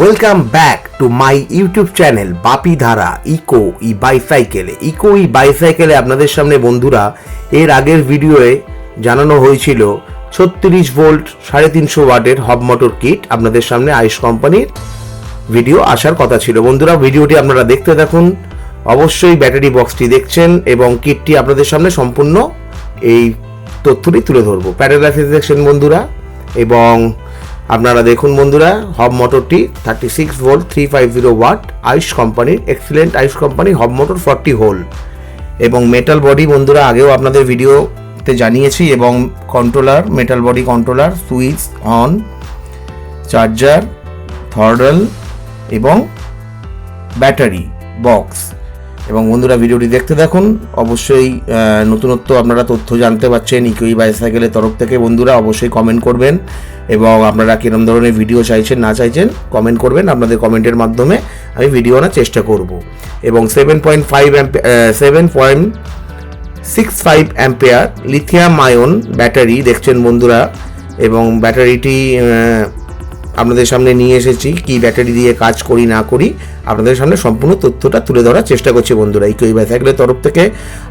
Welcome back to my YouTube channel Bapi Dhara ইকো ই বাইসাইকেলে। Eco ই বাইসাইকেলে আপনাদের সামনে বন্ধুরা এর আগের ভিডিওয়ে জানানো হয়েছিল 36 ভোল্ট 350 ওয়াটের হব মোটর কিট আপনাদের সামনে আইস কোম্পানির ভিডিও আসার কথা ছিল। বন্ধুরা ভিডিওটি আপনারা দেখতে দেখুন, অবশ্যই ব্যাটারি বক্সটি দেখছেন এবং কিটটি আপনাদের সামনে সম্পূর্ণ এই তথ্যটি তুলে ধরবো। প্যারাগ্রাফিস দেখছেন বন্ধুরা এবং আপনারা দেখুন বন্ধুরা, হব মোটরটি 36 ভোল্ট 350 ওয়াট আইস কোম্পানির এক্সিলেন্ট আইস কোম্পানি হব মোটর 40 হোল এবং মেটাল বডি বন্ধুরা আগেও আপনাদের ভিডিওতে জানিয়েছি এবং controller metal body controller, switch on, charger, throttle এবং ব্যাটারি বক্স। এবং বন্ধুরা ভিডিওটি দেখতে দেখুন, অবশ্যই নতুনত্ব আপনারা তথ্য জানতে পারছেন ইকো ই বাইসাইকেলের তরফ থেকে। বন্ধুরা অবশ্যই কমেন্ট করবেন এবং আপনারা কিরম ধরনের ভিডিও চাইছেন না চাইছেন কমেন্ট করবেন, আপনাদের কমেন্টের মাধ্যমে আমি ভিডিও আনার চেষ্টা করব। এবং 7.65 অ্যাম্পিয়ার লিথিয়াম আয়ন ব্যাটারি দেখছেন বন্ধুরা এবং ব্যাটারিটি আপনাদের সামনে নিয়ে এসেছি। কি ব্যাটারি দিয়ে কাজ করি না করি আপনাদের সামনে সম্পূর্ণ তথ্যটা তুলে ধরার চেষ্টা করছি বন্ধুরা। ইকো ই বাইসাইকেলের তরফ থেকে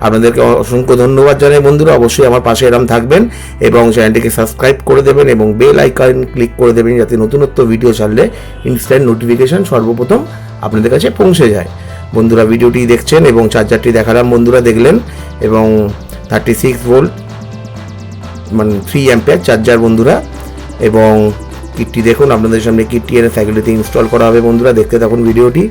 আপনাদেরকে অসংখ্য ধন্যবাদ জানাই বন্ধুরা। অবশ্যই আমার পাশে এরম থাকবেন এবং চ্যানেলটিকে সাবস্ক্রাইব করে দেবেন এবং বেল আইকন ক্লিক করে দেবেন যাতে নতুনত্ব ভিডিও ছাড়লে ইনস্ট্যান্ট নোটিফিকেশন সর্বপ্রথম আপনাদের কাছে পৌঁছে যায়। বন্ধুরা ভিডিওটি দেখছেন এবং চার্জারটি দেখালাম বন্ধুরা, দেখলেন এবং 36 ভোল্ট মানে 3 অ্যাম্পিয়ার চার্জার বন্ধুরা। এবং কিটটি দেখুন, আপনাদের সামনে কিটটি এনে সাইকেলটিতে ইনস্টল করা হবে বন্ধুরা। দেখতে থাকুন ভিডিওটি।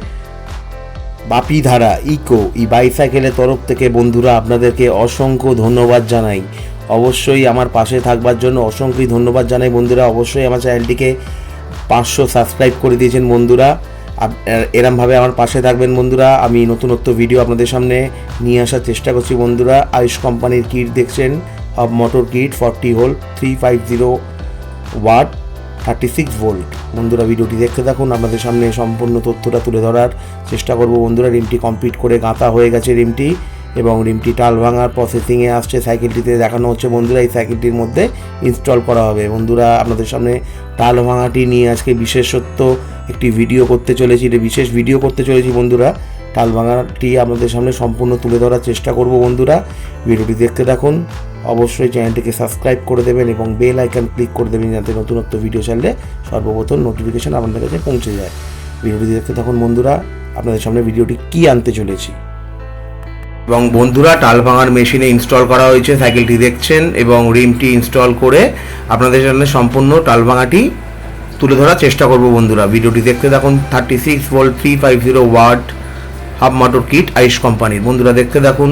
বাপি ধারা ইকো ই বাইসাইকেলের তরফ থেকে বন্ধুরা আপনাদেরকে অসংখ্য ধন্যবাদ জানাই। অবশ্যই আমার পাশে থাকবার জন্য অসংখ্য ধন্যবাদ জানাই বন্ধুরা। অবশ্যই আমার চ্যানেলটিকে 500 সাবস্ক্রাইব করে দিয়েছেন বন্ধুরা। এরমভাবে আমার পাশে থাকবেন বন্ধুরা। আমি নতুনত্ব ভিডিও আপনাদের সামনে নিয়ে আসার চেষ্টা করছি বন্ধুরা। আইস কোম্পানির কিট দেখছেন, hub motor kit 40 hole 350 watt 36 volt. বন্ধুরা ভিডিওটি দেখতে থাকুন, আপনাদের সামনে সম্পূর্ণ তথ্যটা তুলে ধরার চেষ্টা করব বন্ধুরা। রিমটি কমপ্লিট করে গাঁথা হয়ে গেছে রিমটি এবং রিমটি টাল ভাঙার প্রসেসিংয়ে আসছে। সাইকেলটিতে দেখানো হচ্ছে বন্ধুরা এই সাইকেলটির মধ্যে ইনস্টল করা হবে বন্ধুরা। আপনাদের সামনে টাল ভাঙাটি নিয়ে আজকে বিশেষত্ব একটি ভিডিও করতে চলেছি, বিশেষ ভিডিও করতে চলেছি বন্ধুরা। টাল ভাঙাটি আপনাদের সামনে সম্পূর্ণ তুলে ধরার চেষ্টা করব বন্ধুরা। ভিডিওটি দেখতে থাকুন, অবশ্যই চ্যানেলটিকে সাবস্ক্রাইব করে দেবেন এবং বেল আইকন ক্লিক করে দেবেন যাতে নতুনত্ব ভিডিও ছাড়লে সর্বপ্রথম নোটিফিকেশন আপনাদের কাছে পৌঁছে যায়। ভিডিওটি দেখতে থাকুন বন্ধুরা, আপনাদের সামনে ভিডিওটি কি আনতে চলেছি। এবং বন্ধুরা টাল ভাঙার মেশিনে ইনস্টল করা হয়েছে সাইকেলটি দেখছেন এবং রিমটি ইনস্টল করে আপনাদের সামনে সম্পূর্ণ টাল ভাঙাটি তুলে ধরার চেষ্টা করব বন্ধুরা। ভিডিওটি দেখতে থাকুন। 36 ভোল্ট 350 ওয়াট হব মোটর কিট আইস কোম্পানির বন্ধুরা দেখতে থাকুন,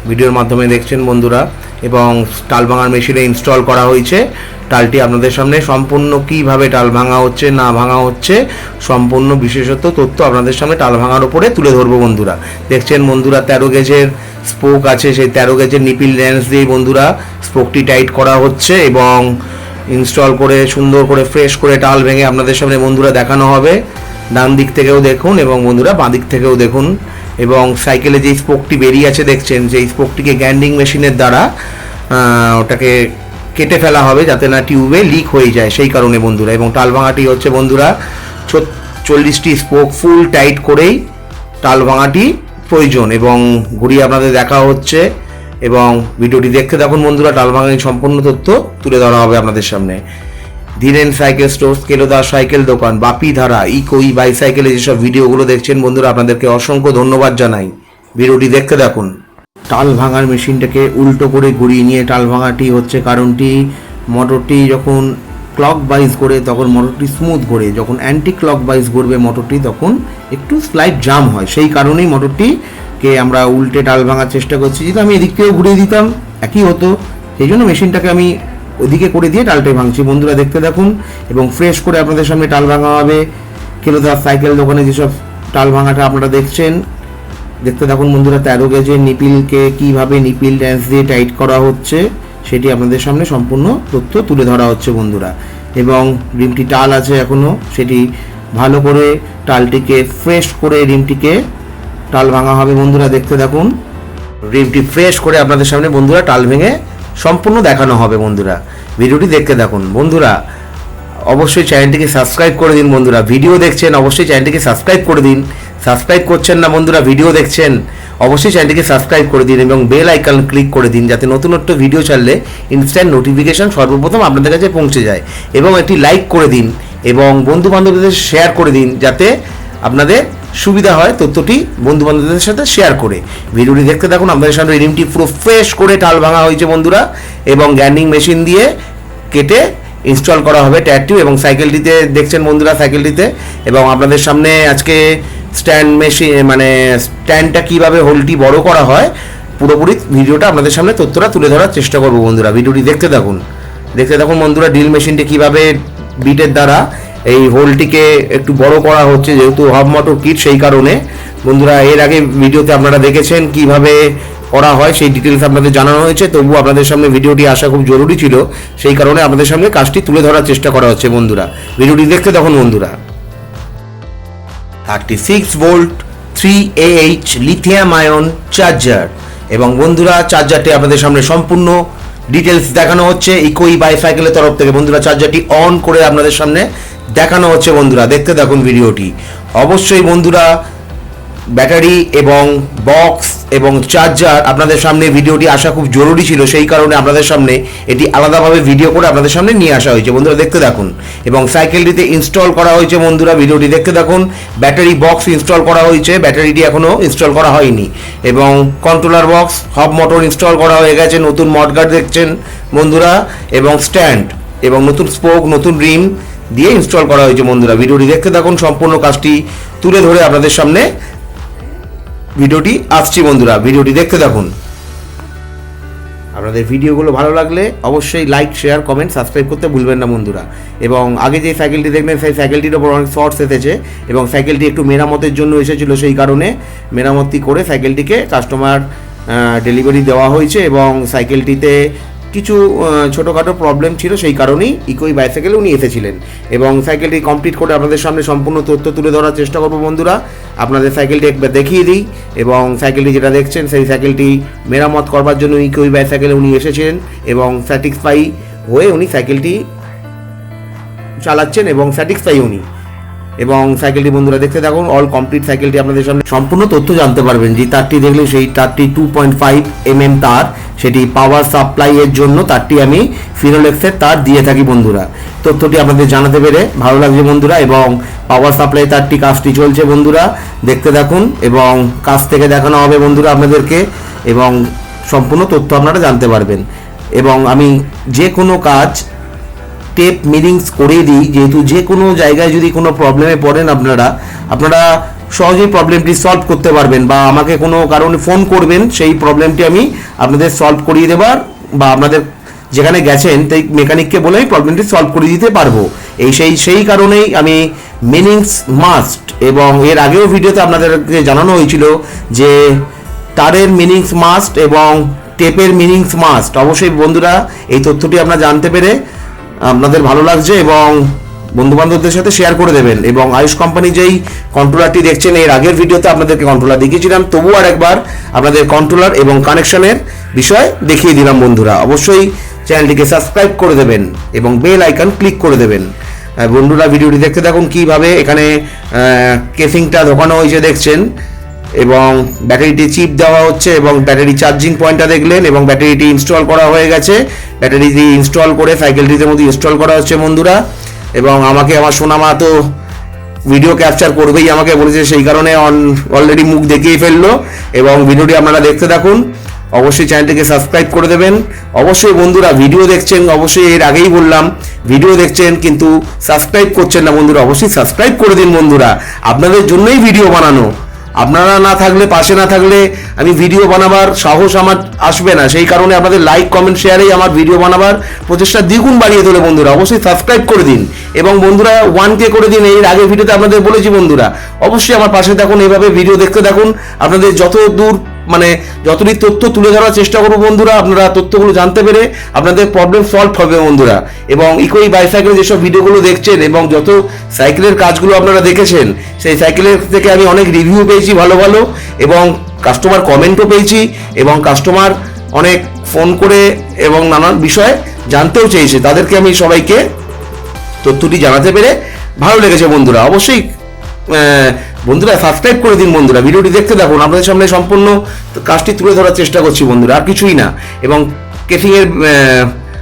ভিডিওর মাধ্যমে দেখছেন বন্ধুরা। এবং টাল ভাঙার মেশিনে ইনস্টল করা হয়েছে। টালটি আপনাদের সামনে সম্পূর্ণ কীভাবে টাল ভাঙা হচ্ছে না ভাঙা হচ্ছে সম্পূর্ণ বিশেষত তথ্য আপনাদের সামনে টাল ভাঙার ওপরে তুলে ধরবো বন্ধুরা। দেখছেন বন্ধুরা 13 গেজের স্পোক আছে, সেই 13 গেজের নিপিল রেঞ্চ দিয়ে বন্ধুরা স্পোকটি টাইট করা হচ্ছে এবং ইনস্টল করে সুন্দর করে ফ্রেশ করে টাল ভেঙে আপনাদের সামনে বন্ধুরা দেখানো হবে। ডান দিক থেকেও দেখুন এবং বন্ধুরা বাঁ দিক থেকেও দেখুন। এবং সাইকেলে যে স্পোকটি বেরিয়ে আছে দেখছেন, সেই স্পোকটিকে গ্যান্ডিং মেশিনের দ্বারা ওটাকে কেটে ফেলা হবে যাতে না টিউবে লিক হয়ে যায়, সেই কারণে বন্ধুরা। এবং টাল ভাঙাটি হচ্ছে বন্ধুরা 40টি স্পোক ফুল টাইট করেই টাল ভাঙাটি প্রয়োজন এবং ঘুরিয়ে আপনাদের দেখা হচ্ছে এবং ভিডিওটি দেখতে থাকুন বন্ধুরা। টাল ভাঙার সম্পূর্ণ তথ্য তুলে ধরা হবে আপনাদের সামনে। ধীরেন সাইকেল স্টোর্স, কেলোদা সাইকেল দোকান, বাপি ধারা ইকো ই বাইসাইকেলে যেসব ভিডিওগুলো দেখছেন বন্ধুরা আপনাদেরকে অসংখ্য ধন্যবাদ জানাই। ভিডিওটি দেখতে থাকুন। টাল ভাঙার মেশিনটাকে উল্টো করে ঘুরিয়ে নিয়ে টাল ভাঙাটি হচ্ছে কারণটি, মোটরটি যখন ক্লক বাইজ করে তখন মোটরটি স্মুথ ঘোরে, যখন অ্যান্টি ক্লক বাইজ ঘুরবে মোটরটি তখন একটু স্লাইড জাম হয়, সেই কারণেই মোটরটিকে আমরা উল্টে টাল ভাঙার চেষ্টা করছি। যদি আমি এদিক থেকেও ঘুরিয়ে দিতাম একই হতো, সেই জন্য মেশিনটাকে আমি ওদিকে করে দিয়ে টালটাই ভাঙছি বন্ধুরা। দেখতে দেখুন এবং ফ্রেশ করে আপনাদের সামনে টাল ভাঙা হবে। কেলোদা সাইকেল দোকানে যেসব টাল ভাঙাটা আপনারা দেখছেন দেখতে থাকুন বন্ধুরা। 13 গেজের নিপিলকে কীভাবে নিপিল রেঞ্চ দিয়ে টাইট করা হচ্ছে সেটি আপনাদের সামনে সম্পূর্ণ তথ্য তুলে ধরা হচ্ছে বন্ধুরা। এবং রিমটি টাল আছে এখনও, সেটি ভালো করে টালটিকে ফ্রেশ করে রিমটিকে টাল ভাঙা হবে বন্ধুরা। দেখতে থাকুন, রিমটি ফ্রেশ করে আপনাদের সামনে বন্ধুরা টাল ভেঙে সম্পূর্ণ দেখানো হবে বন্ধুরা। ভিডিওটি দেখতে থাকুন বন্ধুরা। অবশ্যই চ্যানেলটিকে সাবস্ক্রাইব করে দিন বন্ধুরা। ভিডিও দেখছেন অবশ্যই চ্যানেলটিকে সাবস্ক্রাইব করে দিন। সাবস্ক্রাইব করছেন না বন্ধুরা, ভিডিও দেখছেন অবশ্যই চ্যানেলটিকে সাবস্ক্রাইব করে দিন এবং বেল আইকন ক্লিক করে দিন, যাতে নতুন নতুন ভিডিও ছাড়লে ইনস্ট্যান্ট নোটিফিকেশন সর্বপ্রথম আপনাদের কাছে পৌঁছে যায়। এবং একটি লাইক করে দিন এবং বন্ধু বান্ধবদের শেয়ার করে দিন, যাতে আপনাদের সুবিধা হয় তথ্যটি বন্ধু বান্ধবদের সাথে শেয়ার করে। ভিডিওটি দেখতে থাকুন। আপনাদের সামনে রিমটি পুরো ফ্রেশ করে টাল ভাঙা হয়েছে বন্ধুরা, এবং গ্রাইন্ডিং মেশিন দিয়ে কেটে ইনস্টল করা হবে টায়ারটি। এবং সাইকেলটিতে দেখছেন বন্ধুরা, সাইকেলটিতে এবং আপনাদের সামনে আজকে স্ট্যান্ড মেশিন মানে স্ট্যান্ডটা কীভাবে হোলটি বড় করা হয় পুরোপুরি ভিডিওটা আপনাদের সামনে তথ্যটা তুলে ধরার চেষ্টা করবো বন্ধুরা। ভিডিওটি দেখতে থাকুন বন্ধুরা। ড্রিল মেশিনটি কীভাবে বিটের দ্বারা এই হোলটিকে একটু বড় করা হচ্ছে, যেহেতু হাব মোটর কিট সেই কারণে বন্ধুরা। এর আগে ভিডিওতে আপনারা দেখেছেন কিভাবে করা হয়, সেই ডিটেলস আপনাদের জানানো হয়েছে। তবু আপনাদের সামনে ভিডিওটি আসা খুব জরুরি ছিল, সেই কারণে আপনাদের সামনে কাজটি তুলে ধরার চেষ্টা করা হচ্ছে বন্ধুরা। ভিডিওটি দেখতে দেখুন বন্ধুরা। 36 volt 3AH lithium ion charger, এবং বন্ধুরা চার্জারটি আপনাদের সামনে সম্পূর্ণ ডিটেলস দেখানো হচ্ছে ইকোই বাইসাইকেলের তরফ থেকে। বন্ধুরা চার্জারটি অন করে আপনাদের সামনে দেখানো হচ্ছে বন্ধুরা। দেখতে দেখুন ভিডিওটি। অবশ্যই বন্ধুরা ব্যাটারি এবং বক্স এবং চার্জার আপনাদের সামনে ভিডিওটি আসা খুব জরুরি ছিল, সেই কারণে আপনাদের সামনে এটি আলাদাভাবে ভিডিও করে আপনাদের সামনে নিয়ে আসা হয়েছে বন্ধুরা। দেখতে দেখুন। এবং সাইকেলটিতে ইনস্টল করা হয়েছে বন্ধুরা, ভিডিওটি দেখতে দেখুন। ব্যাটারি বক্স ইনস্টল করা হয়েছে, ব্যাটারিটি এখনও ইনস্টল করা হয়নি। এবং controller box hub motor install করা হয়ে গেছে, নতুন মডগার্ড দেখছেন বন্ধুরা, এবং স্ট্যান্ড এবং নতুন স্পোক নতুন রিম দিয়ে ইনস্টল করা হয়েছে বন্ধুরা। ভিডিওটি দেখতে থাকুন, সম্পূর্ণ কাজটি তুলে ধরে আপনাদের সামনে ভিডিওটি আসছি বন্ধুরা। ভিডিওটি দেখতে থাকুন। আপনাদের ভিডিওগুলো ভালো লাগলে অবশ্যই লাইক শেয়ার কমেন্ট সাবস্ক্রাইব করতে ভুলবেন না বন্ধুরা। এবং আগে যে সাইকেলটি দেখলেন সেই সাইকেলটির ওপর অনেক শর্টস এসেছে, এবং সাইকেলটি একটু মেরামতের জন্য এসেছিলো, সেই কারণে মেরামতি করে সাইকেলটিকে কাস্টমার ডেলিভারি দেওয়া হয়েছে। এবং সাইকেলটিতে কিছু ছোটোখাটো প্রবলেম ছিল, সেই কারণেই ইকোই বাইসাইকেল উনি এসেছিলেন। এবং সাইকেলটি কমপ্লিট করে আপনাদের সামনে সম্পূর্ণ তথ্য তুলে ধরার চেষ্টা করবো বন্ধুরা। আপনাদের সাইকেলটি একবার দেখিয়ে দিই। এবং সাইকেলটি যেটা দেখছেন সেই সাইকেলটি মেরামত করবার জন্য ইকোই বাইসাইকেলে উনি এসেছিলেন, এবং স্যাটিসফাই হয়ে উনি সাইকেলটি চালাচ্ছেন এবং স্যাটিসফাই উনি। এবং সাইকেলটি বন্ধুরা দেখতে থাকুন। অল কমপ্লিট সাইকেলটি আপনাদের সামনে সম্পূর্ণ তথ্য জানতে পারবেন। যে তারটি দেখলে সেই তারটি 2.5 mm তার, সেটি পাওয়ার সাপ্লাই এর জন্য তারটি আমি ফিনোলেক্সের তার দিয়ে থাকি বন্ধুরা। তথ্যটি আপনাদের জানাতে পেরে ভালো লাগছে বন্ধুরা। এবং পাওয়ার সাপ্লাই তারটি কাজটি চলছে বন্ধুরা, দেখতে থাকুন। এবং কাজ থেকে দেখানো হবে বন্ধুরা আপনাদেরকে, এবং সম্পূর্ণ তথ্য আপনারা জানতে পারবেন। এবং আমি যে কোনো কাজ টেপ মিলিংস করে দিই, যেহেতু যে কোনো জায়গায় যদি কোনো প্রবলেমে পড়েন আপনারা সহজেই প্রবলেমটি সলভ করতে পারবেন, বা আমাকে কোনো কারণে ফোন করবেন, সেই প্রবলেমটি আমি আপনাদের সলভ করিয়ে দেবার, বা আপনাদের যেখানে গেছেন সেই মেকানিককে বলে আমি প্রবলেমটি সলভ করে দিতে পারবো। সেই কারণেই আমি মিনিংস মাস্ট, এবং এর আগেও ভিডিওতে আপনাদেরকে জানানো হয়েছিল যে তারের মিনিংস মাস্ট এবং টেপের মিনিংস মাস্ট। অবশ্যই বন্ধুরা এই তথ্যটি আপনারা জানতে পেরে আপনাদের ভালো লাগছে এবং বন্ধুবান্ধবদের সাথে শেয়ার করে দেবেন। এবং আয়ুষ কোম্পানি যেই কন্ট্রোলারটি দেখছেন, এর আগের ভিডিওতে আপনাদেরকে কন্ট্রোলার দেখিয়েছিলাম, তবু আর একবার আপনাদের কন্ট্রোলার এবং কানেকশনের বিষয় দেখিয়ে দিলাম বন্ধুরা। অবশ্যই চ্যানেলটিকে সাবস্ক্রাইব করে দেবেন এবং বেল আইকন ক্লিক করে দেবেন বন্ধুরা। ভিডিওটি দেখতে থাকুন কীভাবে এখানে কেসিংটা ঢোকানো হয়েছে দেখছেন, এবং ব্যাটারিটি চিপ দেওয়া হচ্ছে, এবং ব্যাটারি চার্জিং পয়েন্টটা দেখলেন, এবং ব্যাটারিটি ইনস্টল করা হয়ে গেছে। ব্যাটারিটি ইনস্টল করে সাইকেলটির মধ্যে ইনস্টল করা হচ্ছে বন্ধুরা। এবং আমাকে আমার সোনামা তো ভিডিও ক্যাপচার করবেই আমাকে বলেছে, সেই কারণে অলরেডি মুখ দেখিয়ে ফেললো। এবং ভিডিওটি আপনারা দেখতে থাকুন। অবশ্যই চ্যানেলটিকে সাবস্ক্রাইব করে দেবেন। অবশ্যই বন্ধুরা ভিডিও দেখছেন, অবশ্যই এর আগেই বললাম ভিডিও দেখছেন কিন্তু সাবস্ক্রাইব করছেন না বন্ধুরা, অবশ্যই সাবস্ক্রাইব করে দিন বন্ধুরা। আপনাদের জন্যই ভিডিও বানানো, আপনারা না থাকলে, পাশে না থাকলে আমি ভিডিও বানাবার সাহস আমার আসবে না। সেই কারণে আপনাদের লাইক কমেন্ট শেয়ারেই আমার ভিডিও বানাবার প্রচেষ্টা দ্বিগুণ বাড়িয়ে তোলে বন্ধুরা। অবশ্যই সাবস্ক্রাইব করে দিন এবং বন্ধুরা 1K করে দিন। এর আগের ভিডিওতে আপনাদের বলেছি বন্ধুরা, অবশ্যই আমার পাশে থাকুন, এইভাবে ভিডিও দেখতে থাকুন। আপনাদের যতটি তথ্য তুলে ধরার চেষ্টা করবো বন্ধুরা, আপনারা তথ্যগুলো জানতে পেরে আপনাদের প্রবলেম সলভ হবে বন্ধুরা। এবং ইকোই বাইসাইকেলের যেসব ভিডিওগুলো দেখছেন এবং যত সাইকেলের কাজগুলো আপনারা দেখেছেন, সেই সাইকেলের থেকে আমি অনেক রিভিউ পেয়েছি ভালো ভালো, এবং কাস্টমার কমেন্টও পেয়েছি, এবং কাস্টমার অনেক ফোন করে এবং নানান বিষয় জানতেও চেয়েছে। তাদেরকে আমি সবাইকে তথ্যটি জানাতে পেরে ভালো লেগেছে বন্ধুরা। অবশ্যই বন্ধুরা সাবস্ক্রাইব করে দিন বন্ধুরা, ভিডিওটি দেখতে থাকুন, আপনাদের সামনে সম্পূর্ণ কাজটি তুলে ধরার চেষ্টা করছি বন্ধুরা, আর কিছুই না। এবং কেসিংয়ের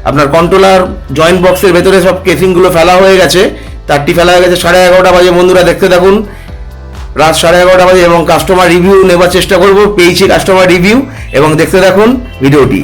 আপনার কন্ট্রোলার জয়েন্ট বক্সের ভেতরে সব কেসিংগুলো ফেলা হয়ে গেছে, তারটি ফেলা হয়ে গেছে 11:30 বাজে বন্ধুরা, দেখতে থাকুন রাত 11:30 বাজে। এবং কাস্টমার রিভিউ নেবার চেষ্টা করব, পেয়েছি কাস্টমার রিভিউ, এবং দেখতে থাকুন ভিডিওটি।